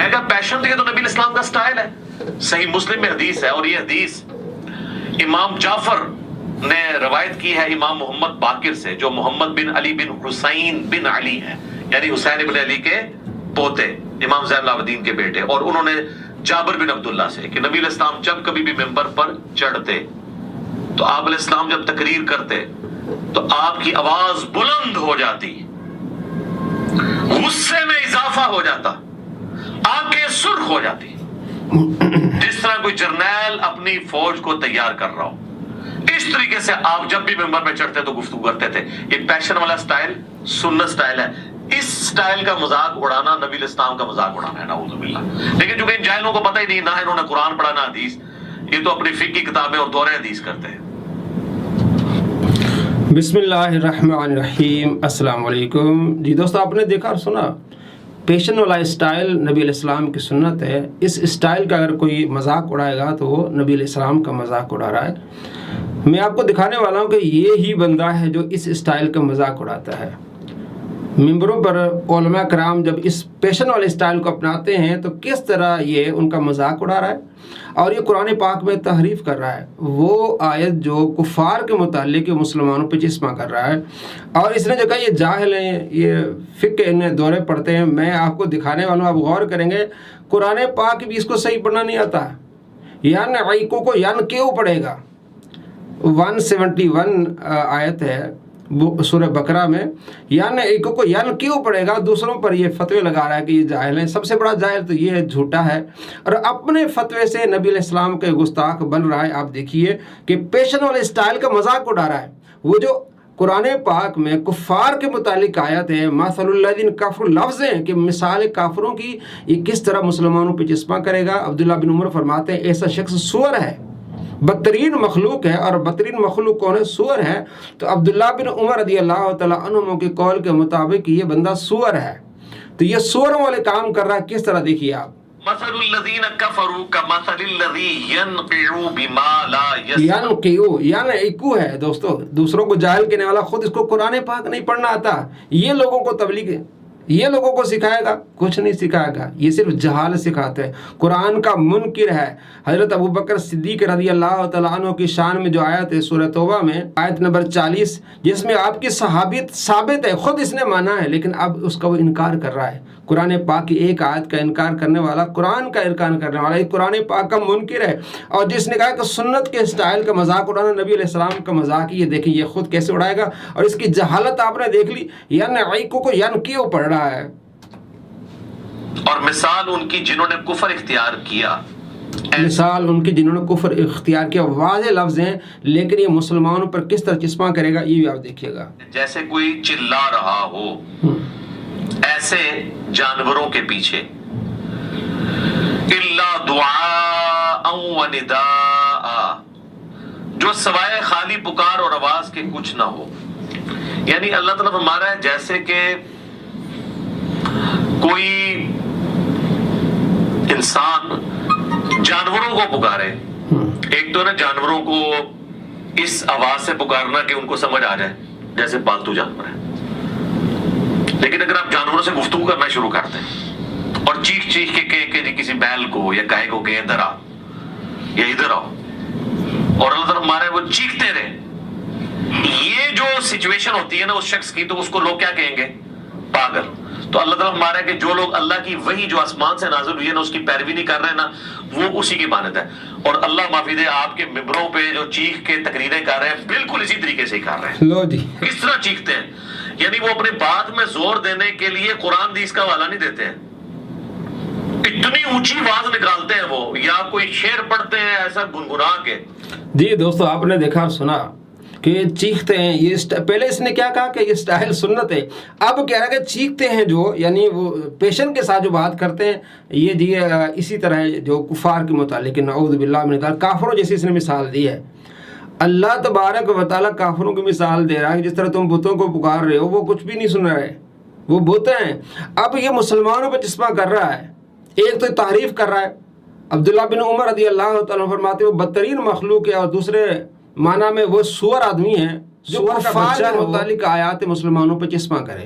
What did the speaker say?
میں کہا پیشن تو یہ تو نبی اسلام کا سٹائل ہے. صحیح مسلم میں حدیث ہے, اور یہ حدیث امام جعفر نے روایت کی ہے امام محمد باقر سے, جو محمد بن علی بن حسین بن علی ہے, یعنی حسین بن علی کے پوتے, امام زین العابدین کے بیٹے. اور انہوں نے جابر بن عبداللہ سے کہ نبی علیہ السلام جب کبھی بھی ممبر پر چڑھتے تو آپ علیہ السلام جب تقریر کرتے تو آپ کی آواز بلند ہو جاتی, غصے میں اضافہ ہو جاتا, آنکھیں سرخ ہو جاتی, جس طرح کوئی جرنیل اپنی فوج کو تیار کر رہا ہو. اس طریقے سے آپ جب بھی ممبر پہ چڑھتے تو گفتگو کرتے تھے. یہ پیشن والا سٹائل سنت سٹائل ہے. اس سٹائل کا مذاق اڑانا نبی علیہ السلام کا مذاق اڑانا ہے, نعوذ باللہ. لیکن چونکہ ان جاہلوں کو پتہ ہی نہیں, نہ انہوں نے قرآن پڑھا نہ حدیث, یہ تو اپنی فقہ کی کتابیں اور دورہ حدیث کرتے ہیں. بسم اللہ الرحمن الرحیم. السلام علیکم. جی دوستو, آپ نے دیکھا اور سنا پیشن والا اسٹائل نبی علیہ السلام کی سنت ہے. اس اسٹائل کا اگر کوئی مذاق اڑائے گا تو وہ نبی علیہ السلام کا مذاق اڑا رہا ہے. میں آپ کو دکھانے والا ہوں کہ یہ ہی بندہ ہے جو اس اسٹائل کا مذاق اڑاتا ہے. ممبروں پر علماء کرام جب اس پیشن والے اسٹائل کو اپناتے ہیں تو کس طرح یہ ان کا مذاق اڑا رہا ہے, اور یہ قرآن پاک میں تحریف کر رہا ہے. وہ آیت جو کفار کے متعلق مسلمانوں پہ چسپاں کر رہا ہے, اور اس نے جو کہا یہ جاہل ہیں, یہ فقہ انہیں دورے پڑھتے ہیں. میں آپ کو دکھانے والا ہوں, آپ غور کریں گے قرآن پاک بھی اس کو صحیح پڑھنا نہیں آتا. یان عیقو کو یان کیوں پڑھے گا. 171 آیت ہے سورہ بقرہ میں, یان عیقو کو یان کیوں پڑھے گا. دوسروں پر یہ فتوے لگا رہا ہے کہ یہ جاہل ہیں. سب سے بڑا جاہل تو یہ جھوٹا ہے, اور اپنے فتوے سے نبی علیہ السلام کے گستاخ بن رہا ہے. آپ دیکھیے کہ پیشن والے اسٹائل کا مذاق اڑا رہا ہے. وہ جو قرآن پاک میں کفار کے متعلق آیت ہے, مثل الذین کفروا, لفظ ہیں کہ مثال کافروں کی, یہ کس طرح مسلمانوں پہ چسپاں کرے گا. عبداللہ بن عمر فرماتے ہیں ایسا شخص سور ہے, بدترین مخلوق ہے, اور بدترین مخلوق کون ہے, سور ہے. تو عبداللہ بن عمر رضی اللہ تعالیٰ عنہ کے قول کے مطابق یہ بندہ سور ہے. تو یہ سوروں والے کام کر رہا ہے. کس طرح دیکھیے آپ, مثل الذین کفروا کمثل الذی ینقع بما لا یسمع. ینقع ہے دوستو, دوسروں کو جاہل کہنے والا, خود اس کو قرآن پاک نہیں پڑھنا آتا. یہ لوگوں کو تبلیغ, یہ لوگوں کو سکھائے گا, کچھ نہیں سکھائے گا. یہ صرف جہال سکھاتے ہیں. قرآن کا منکر ہے. حضرت ابو بکر صدیق رضی اللہ تعالیٰ عنہ کی شان میں جو آیت ہے سورہ توبہ میں آیت نمبر 40, جس میں آپ کی صحابیت ثابت ہے, خود اس نے مانا ہے, لیکن اب اس کا وہ انکار کر رہا ہے. قرآن پاک کی ایک آیت کا انکار کرنے والا, قرآن کا انکار کرنے والا, یہ قرآن پاک کا منکر ہے. اور جس نے کہا کہ سنت کے اسٹائل کا مذاق اڑانا نبی علیہ السلام کا مذاق, یہ دیکھیں یہ خود کیسے اڑائے گا. اور اس کی جہالت آپ نے دیکھ لی, عیقو کو کیوں پڑھ رہا ہے. اور مثال ان کی جنہوں نے کفر اختیار کیا, مثال ان کی جنہوں نے کفر اختیار کیا, واضح لفظ ہیں, لیکن یہ مسلمانوں پر کس طرح چسپاں کرے گا یہ بھی آپ دیکھیے گا. جیسے کوئی چلا رہا ہو ایسے جانوروں کے پیچھے, الا دعاء و نداء, جو سوائے خالی پکار اور آواز کے کچھ نہ ہو. یعنی اللہ تعالیٰ فرما رہا ہے جیسے کہ کوئی انسان جانوروں کو پکارے. ایک تو نا جانوروں کو اس آواز سے پکارنا کہ ان کو سمجھ آ جائے جیسے پالتو جانور ہے, لیکن اگر آپ جانوروں سے گفتگو کرنا شروع کر دیں اور چیخ چیخ کے کہ جی کسی بیل کو یا گائے کو کہ ادھر آؤ یا ادھر آؤ, اور اللہ تعالیٰ ہمارے وہ چیختے رہے, یہ جو سچویشن ہوتی ہے نا اس شخص کی, تو اس کو لوگ کیا کہیں گے, پاگل. تو اللہ تعالیٰ ہمارا ہے کہ جو لوگ اللہ کی وحی جو آسمان سے نازل ہوئی ہے نا اس کی پیروی نہیں کر رہے نا, وہ اسی کی مانند ہے. اور اللہ معافی دے, آپ کے ممبروں پہ جو چیخ کے تقریریں کر رہے ہیں بالکل اسی طریقے سے ہی کر رہے ہیں. لو جی, کس طرح چیختے ہیں, یعنی وہ اپنی بات میں زور دینے کے لیے قرآن حدیث کا حوالہ نہیں دیتے ہیں, اتنی اونچی آواز نکالتے ہیں وہ, یا کوئی شعر پڑھتے ہیں ایسا گنگنا کے. جی دوستو, آپ نے دیکھا اور سنا کہ چیختے ہیں. یہ پہلے اس نے کیا کہا کہ یہ اسٹائل سنت ہے, اب کہہ رہا ہے کہ چیختے ہیں جو, یعنی وہ پیشن کے ساتھ جو بات کرتے ہیں, یہ جی اسی طرح جو کفار کے متعلق, نعوذ باللہ من ذالک, کافروں جیسی اس نے مثال دی ہے. اللہ تبارک و تعالیٰ کافروں کی مثال دے رہا ہے کہ جس طرح تم بتوں کو پکار رہے ہو وہ کچھ بھی نہیں سن رہے, وہ بت ہیں. اب یہ مسلمانوں پہ چسپاں کر رہا ہے, ایک تو تعریف کر رہا ہے. عبداللہ بن عمر رضی اللہ تعالیٰ فرماتے ہیں وہ بدترین مخلوق ہے, اور دوسرے معنی میں وہ سور آدمی ہیں جو کفار کے متعلق آیات مسلمانوں پہ چسپاں کرے.